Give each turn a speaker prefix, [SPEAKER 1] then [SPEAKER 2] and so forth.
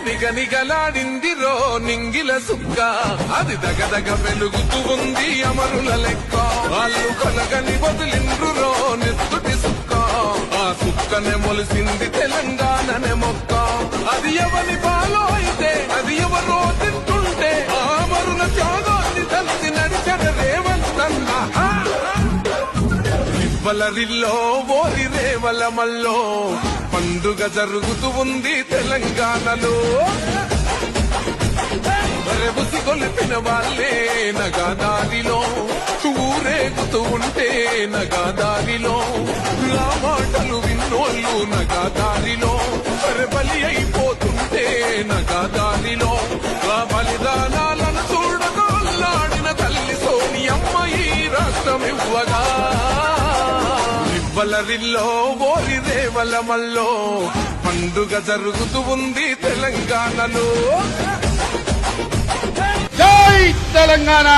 [SPEAKER 1] నిగనిగలాడిందిరో నింగిల సుక్క అది దగదగ వెలుగుతూ ఉంది అమరుల లెక్క వాళ్ళు కొలగని వదిలిండ్రురో నెత్తుటి సుక్క ఆ సుక్కనే మొలిసింది తెలంగాణనే మొక్క అది ఎవరి పాలో అయితే అది ఎవరో తింటుంటే ఆ అమరుల త్యాగాన్ని తలసి నడిచడ రేవంతన్నా రివ్వలరిల్లో ఓరి రేవల మల్లో పండుగ జరుగుతూ ఉంది తెలంగాణలో బుసి కొలిపిన వాళ్ళే నగాదారిలో ఊరేగుతూ ఉంటే నగాదారిలో ఆ మాటలు విన్నోళ్ళు నగాదారిలో బలి అయిపోతుంటే నగాదారిలో ఆ బలిదానాలను చూడగోల్లాడిన తల్లి సోనియమ్మ ఈ రాష్ట్రం ఇవ్వగా రివ్వలరిల్లో ఓరి రేవల మల్లో పండుగ జరుగుతూ ఉంది తెలంగాణలో.
[SPEAKER 2] జై తెలంగాణ.